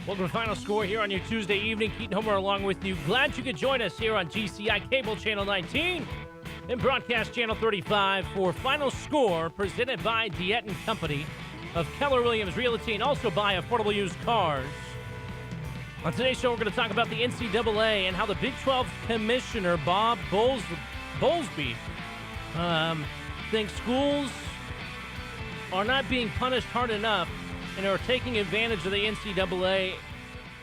Welcome to Final Score here on your Tuesday evening. Keaton Homer along with you. Glad you could join us here on GCI Cable Channel 19 and Broadcast Channel 35 for Final Score, presented by Diet & Company of Keller Williams Realty and also by Affordable Used Cars. On today's show, we're going to talk about the NCAA and how the Big 12 Commissioner, Bob Bowlesby, thinks schools are not being punished hard enough and are taking advantage of the NCAA,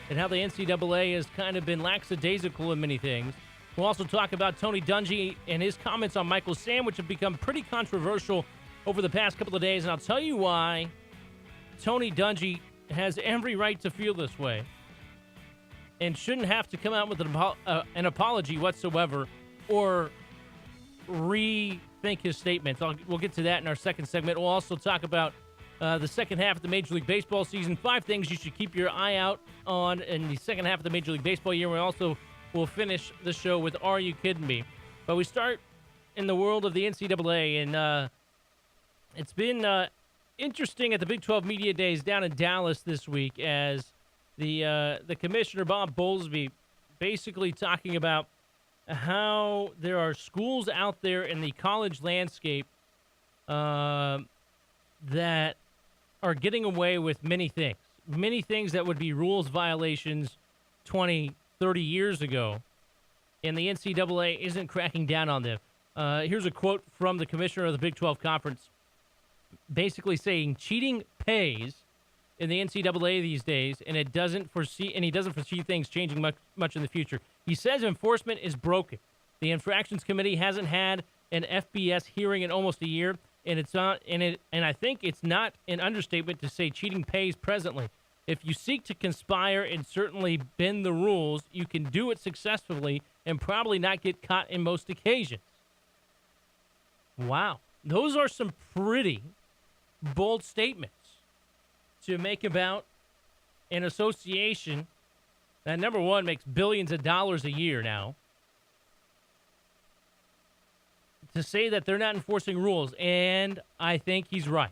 and how the NCAA has kind of been lackadaisical in many things. We'll also talk about Tony Dungy and his comments on Michael Sam, which have become pretty controversial over the past couple of days, and I'll tell you why Tony Dungy has every right to feel this way and shouldn't have to come out with an apology whatsoever or rethink his statements. We'll get to that in our second segment. We'll also talk about the second half of the Major League Baseball season. 5 things you should keep your eye out on in the second half of the Major League Baseball year. We also will finish the show with Are You Kidding Me? But we start in the world of the NCAA, and it's been interesting at the Big 12 Media Days down in Dallas this week as the commissioner, Bob Bowlesby, basically talking about how there are schools out there in the college landscape that are getting away with many things that would be rules violations 20, 30 years ago, and the NCAA isn't cracking down on them. Here's a quote from the commissioner of the Big 12 Conference, basically saying cheating pays in the NCAA these days, and he doesn't foresee things changing much in the future. He says enforcement is broken. The Infractions Committee hasn't had an FBS hearing in almost a year, and I think it's not an understatement to say cheating pays presently. If you seek to conspire and certainly bend the rules, you can do it successfully and probably not get caught in most occasions. Wow. Those are some pretty bold statements to make about an association that, number one, makes billions of dollars a year now, to say that they're not enforcing rules, and I think he's right.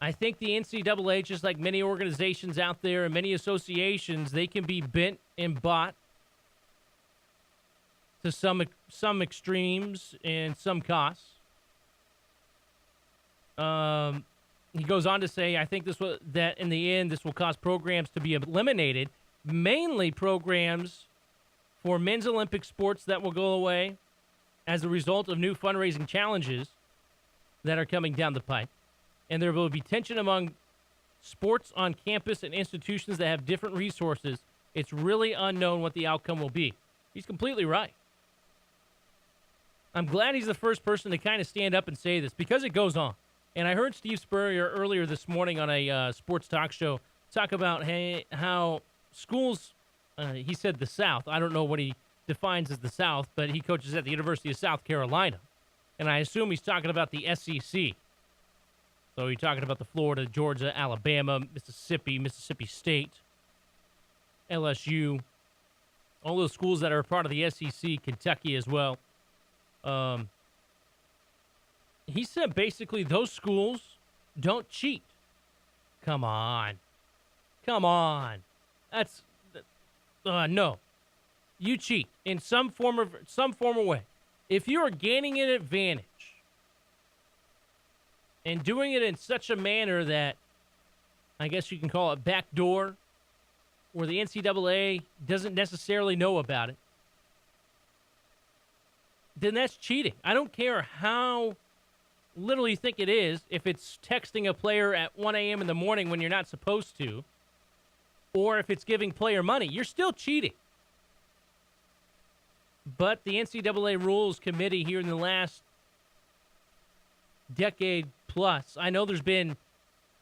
I think the NCAA, just like many organizations out there and many associations, they can be bent and bought to some extremes and some costs. He goes on to say, I think that in the end, this will cause programs to be eliminated, mainly programs for men's Olympic sports that will go away as a result of new fundraising challenges that are coming down the pipe. And there will be tension among sports on campus and institutions that have different resources. It's really unknown what the outcome will be. He's completely right. I'm glad he's the first person to kind of stand up and say this, because it goes on. And I heard Steve Spurrier earlier this morning on a sports talk show talk about how schools, he said the South, I don't know what he defines as the South, but he coaches at the University of South Carolina. And I assume he's talking about the SEC. So he's talking about the Florida, Georgia, Alabama, Mississippi State, LSU, all those schools that are a part of the SEC, Kentucky as well. He said basically those schools don't cheat. Come on. That's no. You cheat in some form of way. If you are gaining an advantage and doing it in such a manner that I guess you can call it backdoor, where the NCAA doesn't necessarily know about it, then that's cheating. I don't care how little you think it is, if it's texting a player at 1 a.m. in the morning when you're not supposed to, or if it's giving player money, you're still cheating. But the NCAA Rules Committee here in the last decade plus, I know there's been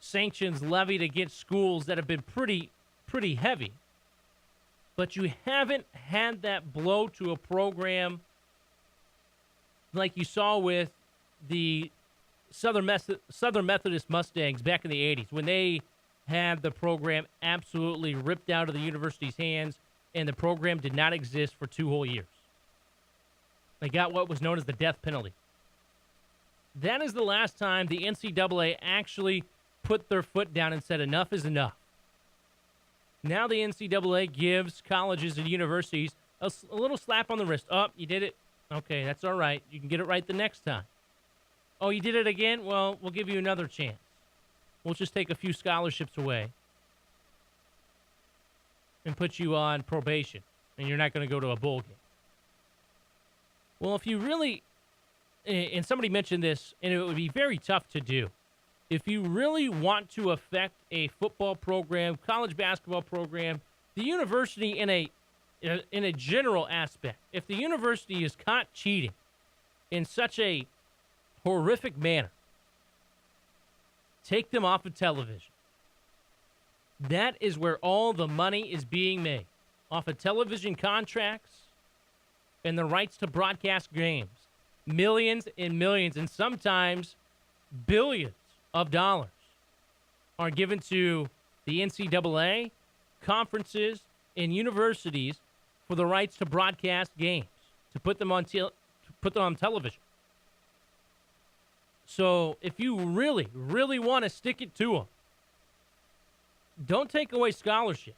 sanctions levied against schools that have been pretty heavy, but you haven't had that blow to a program like you saw with the Southern Methodist Mustangs back in the 80s, when they had the program absolutely ripped out of the university's hands, and the program did not exist for 2 whole years. They got what was known as the death penalty. That is the last time the NCAA actually put their foot down and said enough is enough. Now the NCAA gives colleges and universities a little slap on the wrist. Oh, you did it? Okay, that's all right. You can get it right the next time. Oh, you did it again? Well, we'll give you another chance. We'll just take a few scholarships away and put you on probation, and you're not going to go to a bowl game. Well, if you really, and somebody mentioned this, and it would be very tough to do, if you really want to affect a football program, college basketball program, the university in a general aspect, if the university is caught cheating in such a horrific manner, take them off of television. That is where all the money is being made, off of television contracts and the rights to broadcast games. Millions and millions, and sometimes billions of dollars are given to the NCAA, conferences, and universities for the rights to broadcast games, to put them on television. So if you really, really want to stick it to them, don't take away scholarships.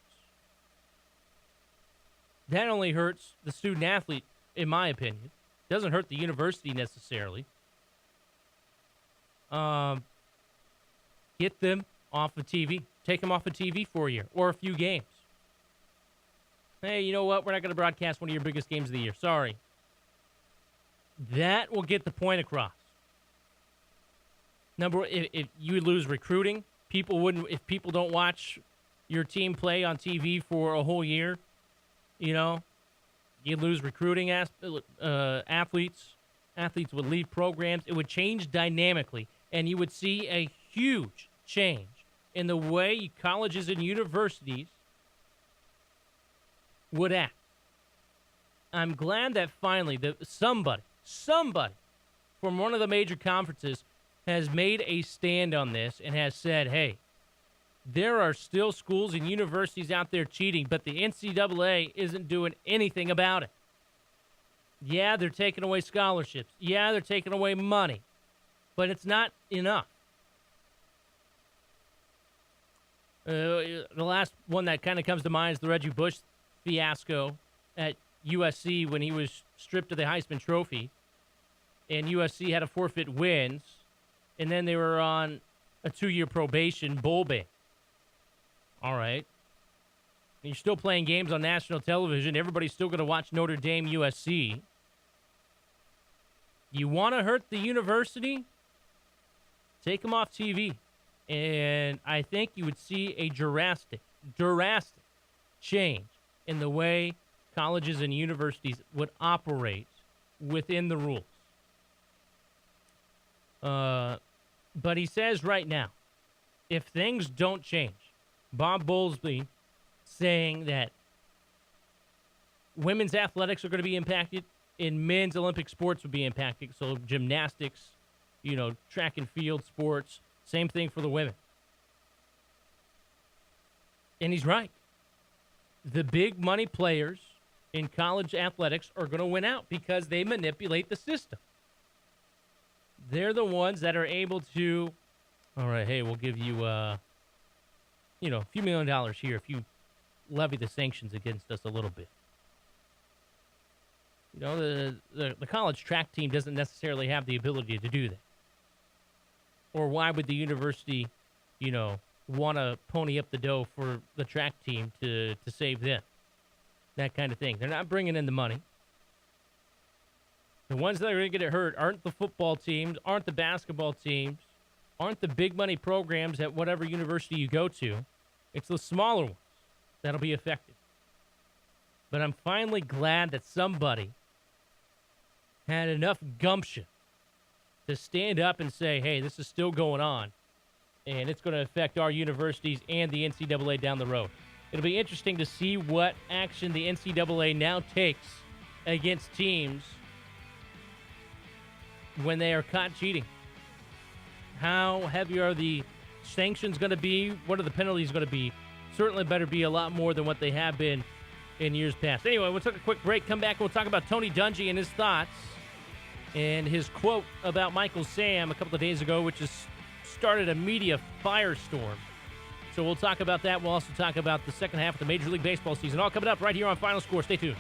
That only hurts the student athlete, in my opinion. Doesn't hurt the university necessarily. Get them off of TV. Take them off of TV for a year or a few games. Hey, you know what? We're not going to broadcast one of your biggest games of the year. Sorry. That will get the point across. If you lose recruiting, if people don't watch your team play on TV for a whole year, you lose recruiting athletes. Athletes would leave programs. It would change dynamically, and you would see a huge change in the way colleges and universities would act. I'm glad that finally somebody from one of the major conferences has made a stand on this and has said, hey, there are still schools and universities out there cheating, but the NCAA isn't doing anything about it. Yeah, they're taking away scholarships. Yeah, they're taking away money, but it's not enough. The last one that kind of comes to mind is the Reggie Bush fiasco at USC when he was stripped of the Heisman Trophy, and USC had to forfeit wins, and then they were on a 2-year probation bowl ban. All right. And you're still playing games on national television. Everybody's still going to watch Notre Dame USC. You want to hurt the university? Take them off TV. And I think you would see a drastic change in the way colleges and universities would operate within the rules. But he says right now, if things don't change, Bob Bowlesby saying that women's athletics are going to be impacted and men's Olympic sports will be impacted. So gymnastics, track and field sports, same thing for the women. And he's right. The big money players in college athletics are going to win out because they manipulate the system. They're the ones that are able to, all right, hey, we'll give you, a few $1 million here if you levy the sanctions against us a little bit. The college track team doesn't necessarily have the ability to do that. Or why would the university, want to pony up the dough for the track team to save them? That kind of thing. They're not bringing in the money. The ones that are going to get hurt aren't the football teams, aren't the basketball teams, aren't the big money programs at whatever university you go to. It's the smaller ones that'll be affected. But I'm finally glad that somebody had enough gumption to stand up and say, hey, this is still going on, and it's going to affect our universities and the NCAA down the road. It'll be interesting to see what action the NCAA now takes against teams when they are caught cheating. How heavy are the sanctions going to be? What are the penalties going to be? Certainly better be a lot more than what they have been in years past. Anyway, we'll take a quick break. Come back and we'll talk about Tony Dungy and his thoughts and his quote about Michael Sam a couple of days ago, which has started a media firestorm. So we'll talk about that. We'll also talk about the second half of the Major League Baseball season. All coming up right here on Final Score. Stay tuned.